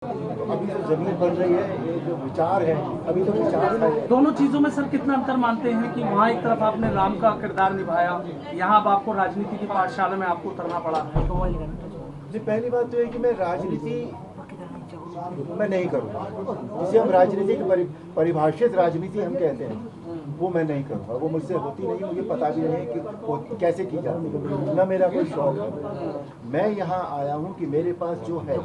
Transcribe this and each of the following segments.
अभी जो जमीन बन रही है, ये जो विचार है, अभी तो विचार है। दोनों चीजों में सर कितना अंतर मानते हैं कि वहाँ एक तरफ आपने राम का किरदार निभाया, यहाँ अब आपको राजनीति की पाठशाला में आपको उतरना पड़ा। जी, पहली बात तो है कि मैं राजनीति मैं नहीं करूँगा, जिसे हम राजनीति की परिभाषित राजनीति हम कहते हैं, वो मैं नहीं करूँगा। वो मुझसे होती नहीं, मुझे पता भी नहीं है कि वो कैसे की जाती है, न मेरा कोई शौक है। मैं यहाँ आया हूँ कि मेरे पास जो है,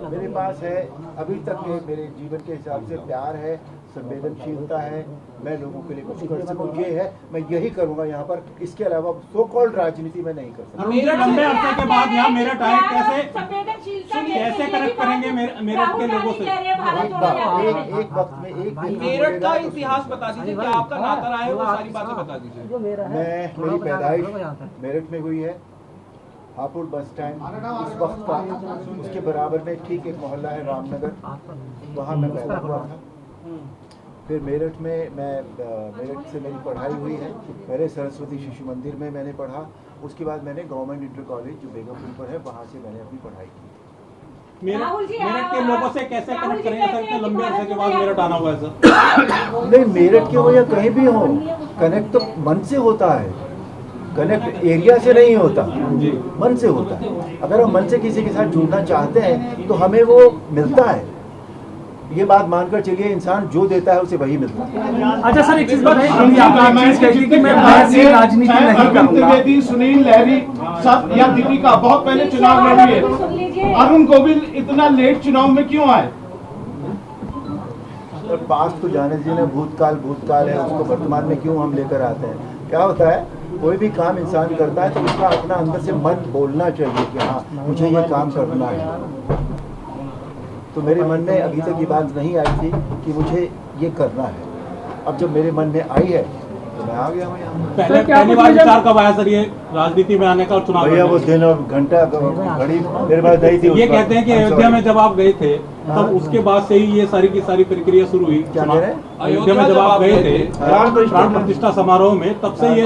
मेरे पास है अभी तक के मेरे जीवन के हिसाब से प्यार है, संवेदनशीलता है, मैं लोगों के लिए कुछ कर सकूँ, ये है, मैं यही करूँगा यहाँ पर। इसके अलावा सो कॉल्ड राजनीति मैं नहीं कर सकता। लंबे अरसे के बाद यहाँ मेरठ आए, कैसे कनेक्ट करेंगे मेरठ के लोगों से? एक वक्त में एक दिन मेरठ का इतिहास बता दीजिए, क्या आपका नाता रहा है, वो सारी बातें बता दीजिए। मेरी पैदाइश मेरठ में हुई है, हापुड़ बस स्टैंड उस वक्त का, उसके बराबर में ठीक एक मोहल्ला है रामनगर, वहाँ मैं पैदा हुआ था। फिर मेरठ में मेरठ से मेरी पढ़ाई हुई है। पहले सरस्वती शिशु मंदिर में मैंने पढ़ा, उसके बाद मैंने गवर्नमेंट इंटर कॉलेज जो बेगमपुर पर है, वहाँ से मैंने अपनी पढ़ाई की। मेरठ के लोगों से कैसे कनेक्ट करेंगे सर? इतने लंबे अरसे के बाद मेरठ आना हुआ है सर। नहीं, मेरठ के हो या कहीं भी हो, कनेक्ट तो मन से होता है, कनेक्ट एरिया से नहीं होता, मन से होता है। अगर हम मन से किसी के साथ जुड़ना चाहते हैं तो हमें वो मिलता है। ये बात मानकर चलिए, इंसान जो देता है उसे वही मिलता है। अच्छा सर, एक चीज बताइए, कि मैं राजनीति नहीं करूंगा। सुनील लहरी सब या दीपिका बहुत पहले चुनाव लड़ी है, अरुण गोविल इतना लेट चुनाव में क्यों आए? और पास्ट तो जाने दीजिए, भूतकाल है, उसको वर्तमान में क्यों हम लेकर आते हैं? क्या होता है, कोई भी काम इंसान करता है तो उसका अपना अंदर से मन बोलना चाहिए कि हाँ मुझे ये काम करना है। तो मेरे मन में अभी तक ये बात नहीं आई थी कि मुझे ये करना है। अब जब मेरे मन में आई है तो मैं आ गया हूँ यहाँ। पहली बार विचार कब आया सर ये राजनीति में आने का और चुनाव? भैया वो दिन और घंटा घड़ी मेरे पास नहीं थी। ये कहते हैं कि अयोध्या में जब आप गए थे तब उसके बाद से ही ये सारी की सारी प्रक्रिया शुरू हुई। अयोध्या में जब आप गए थे प्राण प्रतिष्ठा समारोह में, तब से ये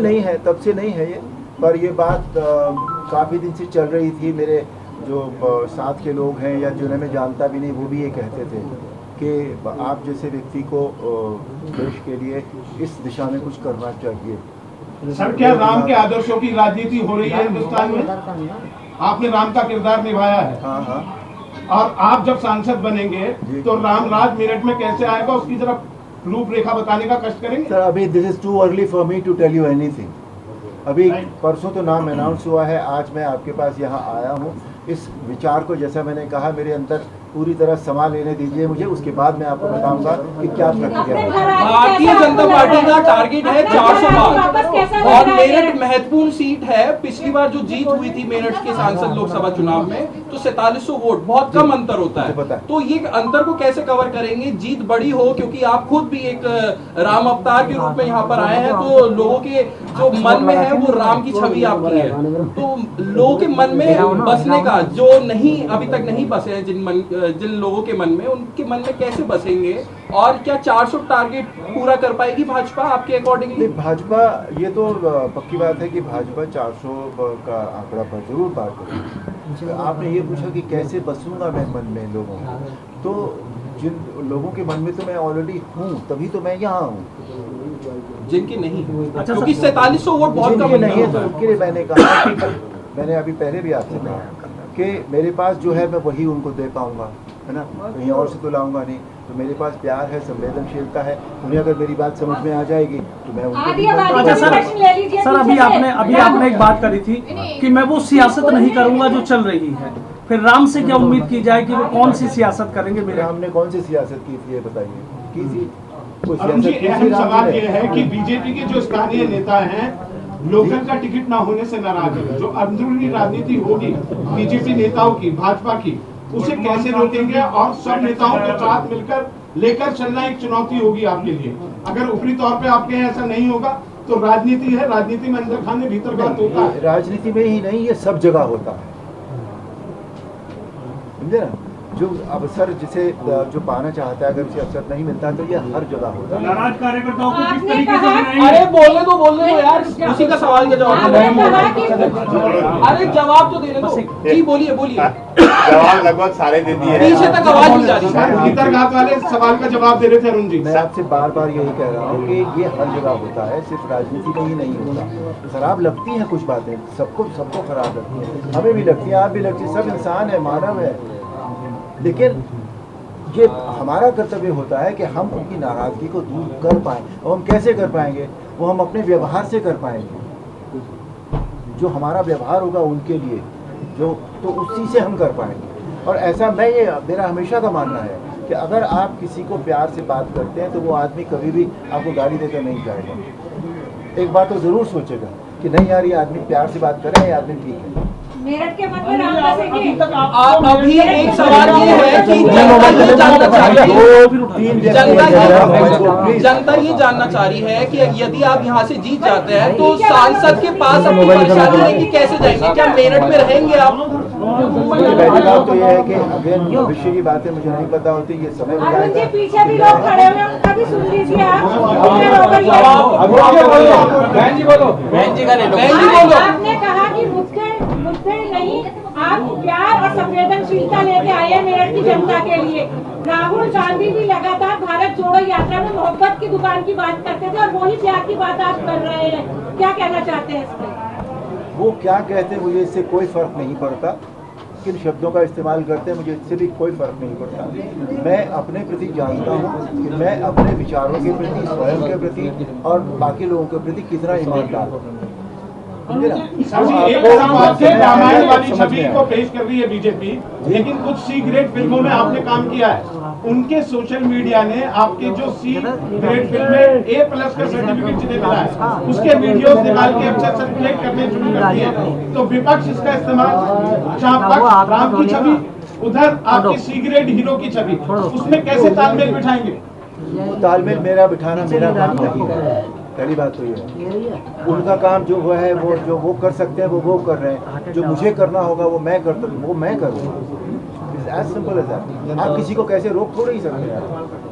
नहीं, तब से नहीं है ये, पर ये बात काफी दिन से चल रही थी। मेरे जो साथ के लोग हैं या जिन्हें मैं जानता भी नहीं, वो भी ये कहते थे कि आप जैसे व्यक्ति को देश के लिए इस दिशा में कुछ करना चाहिए। सर, क्या राम के आदर्शों की राजनीति हो रही है हिंदुस्तान में? आपने राम का किरदार निभाया है। हाँ। और आप जब सांसद बनेंगे तो राम राज मेरठ में कैसे आएगा, उसकी जरा रूपरेखा बताने का कष्ट करेंगे? सर, अभी this is too early for me to tell you anything. अभी परसों तो नाम अनाउंस हुआ है, आज मैं आपके पास यहाँ आया हूँ। इस विचार को, जैसा मैंने कहा, मेरे अंदर पूरी तरह समा लेने दीजिए मुझे, उसके बाद मैं आपको बताऊंगा कि क्या प्रक्रिया है। भारतीय जनता पार्टी का टारगेट है 400 पार और मेरठ महत्वपूर्ण सीट है। पिछली बार जो जीत हुई थी मेरठ के सांसद लोकसभा चुनाव में, तो 4700 वोट, बहुत कम अंतर होता है। तो ये अंतर को कैसे कवर करेंगे? जीत बड़ी हो, क्योंकि आप खुद भी एक राम अवतार के रूप में यहाँ पर आए हैं, तो लोगों के जो मन में है वो राम की छवि आपकी है। तो लोगों के मन में बसने का, जो नहीं अभी तक नहीं बसे हैं, जिन लोगों के मन में, उनके मन में कैसे बसेंगे? और क्या 400 टारगेट पूरा कर पाएगी भाजपा आपके अकॉर्डिंगली? भाजपा, ये तो पक्की बात है कि भाजपा 400 का आंकड़ा पर जरूर पार करेगी। आपने ये पूछा कि कैसे बसूंगा मैं मन में लोगों को, तो जिन लोगों के मन में तो मैं ऑलरेडी हूँ, तभी तो मैं यहाँ हूँ। जिनके नहीं, क्योंकि 4700 वोट बहुत कम नहीं है, तो उनके लिए मैंने कहा कि मैंने अभी पहले भी आपसे कहा कि मेरे पास जो है मैं वही उनको दे पाऊंगा, है ना, कहीं और से तो लाऊंगा नहीं। तो मेरे पास प्यार है, संवेदनशीलता है, उन्हें अगर मेरी बात समझ में आ जाएगी तो मैं उनको। अच्छा सर, अभी आपने एक बात करी थी कि मैं वो सियासत नहीं करूंगा जो चल रही है, फिर राम से क्या उम्मीद की जाए कि वो कौन सी सियासत करेंगे? मेरे राम ने कौन सी सियासत की थी, ये बताइए। की थी अरुण जी, अहम सवाल ये है कि बीजेपी के जो स्थानीय नेता हैं, लोकल का टिकट ना होने से नाराज है। जो अंदरूनी राजनीति होगी बीजेपी नेताओं की, भाजपा की, उसे कैसे रोकेंगे? और सब नेताओं के साथ मिलकर लेकर चलना एक चुनौती होगी आपके लिए। अगर ऊपरी तौर पे आपके यहाँ ऐसा नहीं होगा तो राजनीति है, राजनीति में अंदर खाने भीतर बात होता है। राजनीति में ही नहीं, ये सब जगह होता है, समझे ना। जो अवसर जिसे जो पाना चाहता है, अगर उसे अवसर नहीं मिलता तो ये हर जगह होता है। नाराज कार्यकर्ताओं को किस आपने तरीके से कहा- मनाएंगे? अरे बोलने दो यार, उसी का सवाल का जवाब आपने कहा कि अरे जवाब तो देने दो। जी बोलिए बोलिए, जवाब लगभग सारे दे दिए हैं। पीछे तक आवाज नहीं जा रही। सर भीतरघात वाले सवाल का जवाब दे रहे थे अरुण जी। मैं आपसे बार बार यही कह रहा हूँ कि ये हर जगह होता है, सिर्फ राजनीति में ही नहीं होता। खराब लगती हैं कुछ बातें, सबको खराब लगती हैं, हमें भी लगती है, आप भी लगती है, सब इंसान है, मानव है। लेकिन ये हमारा कर्तव्य होता है कि हम उनकी नाराजगी को दूर कर पाएं। और हम कैसे कर पाएंगे? वो हम अपने व्यवहार से कर पाएंगे। जो हमारा व्यवहार होगा उनके लिए, जो तो उसी से हम कर पाएंगे। और ऐसा मेरा हमेशा का मानना है कि अगर आप किसी को प्यार से बात करते हैं तो वो आदमी कभी भी आपको गाली देकर नहीं जाएगा। एक बात तो ज़रूर सोचेगा कि नहीं यार, ये आदमी प्यार से बात कर रहा है, ये आदमी ठीक है। मेरठ के मतलब रामदास है कि अभी एक सवाल ये है कि जनता ये जानना चाह रही है, जनता ये जानना चाह रही है कि यदि आप यहाँ से जीत जाते हैं तो सांसद के पास अपनी परेशानी लेके कैसे जाएंगे? क्या मेरठ में रहेंगे आप? पहली बात तो ये है कि अगेन भविष्य की बातें मुझे नहीं पता होती, ये समय अरुण जी बताएगा। पीछे भी लोग खड़े हुए हैं, उनका भी सुन लीजिए आप। उनके लोगों की- बहन जी बोलो। आपने कहा कि मुद्दे नहीं, आप प्यार और संवेदनशीलता लेके आए हैं मेरठ की जनता के लिए। राहुल गांधी भी लगातार भारत जोड़ो यात्रा में मोहब्बत की दुकान की बात करते थे और वही प्यार की बात आप कर रहे हैं। क्या कहना चाहते हैं इस पर? वो क्या कहते हैं मुझे इससे कोई फर्क नहीं पड़ता, किन शब्दों का इस्तेमाल करते हैं मुझे इससे भी कोई फर्क नहीं पड़ता। मैं अपने प्रति जानता हूँ कि मैं अपने विचारों के प्रति, स्वयं के प्रति और बाकी लोगों के प्रति कितना ईमानदार हूँ। समझे ना? सर जी, एक आपको- तरफ से रामायण वाली समझ छवि में को आया। पेश कर रही है बीजेपी, लेकिन कुछ सी ग्रेड फिल्मों में आपने काम किया है। उनके सोशल मीडिया ने आपके जो सी ग्रेड फिल्म में A+ का सर्टिफिकेट जिन्हें मिला है, उसके वीडियोस निकाल के अक्सर सर्कुलेट करने शुरू कर दिए। तो विपक्ष इसका इस्तेमाल, जहाँ पक्ष राम की छवि, उधर आपकी सी ग्रेड हीरो की छवि, उसमें कैसे तालमेल बिठाएंगे? वो तालमेल मेरा बिठाना मेरा काम नहीं है। पहली बात तो ये है, उनका काम जो है वो कर सकते हैं, वो कर रहे हैं। जो मुझे करना होगा वो मैं करूँगा। As simple as that. आप किसी को कैसे रोक थोड़ी ही सकते हैं,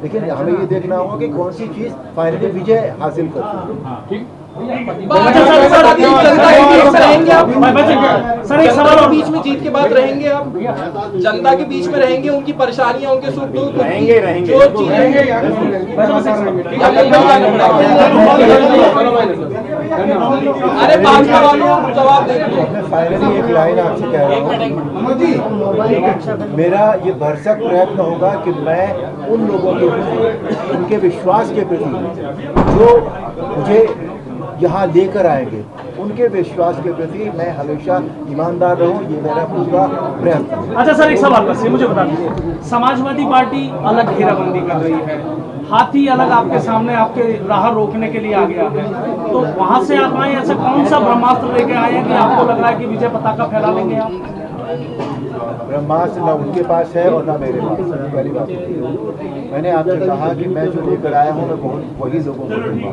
लेकिन हमें ये देखना होगा कि कौन सी चीज़ फाइनली विजय हासिल करती है। जनता के बीच में रहेंगे आप? सर एक सवाल और बीच में जीत के बाद रहेंगे आप? जनता के बीच में रहेंगे, उनकी परेशानियां, उनके सुख दुख, रहेंगे। जो अरे भाजपा वालों जवाब दे दो। मैं फाइनली एक लाइन आपसे कह रहा हूँ, मेरा ये भरसक प्रयत्न होगा कि मैं उन लोगों के प्रति, उनके विश्वास के प्रति जो मुझे यहाँ लेकर आएंगे, उनके विश्वास के प्रति मैं हमेशा ईमानदार रहूँ। ये मेरा पूरा प्रयत्न है। अच्छा सर एक सवाल बस ये मुझे बता दीजिए, समाजवादी पार्टी अलग घेराबंदी कर रही है, हाथी अलग आपके सामने आपके राह रोकने के लिए आ गया है, तो वहां से आप आए, ऐसा कौन सा ब्रह्मास्त्र लेके आए हैं कि आपको लग रहा है कि विजय पताका फैला लेंगे आप? ब्रह्मास्त्र न उनके पास है और न मेरे पास है। पहली बात मैंने आपसे कहा कि मैं जो लेकर आया हूँ मैं वही लोगों को दूंगा।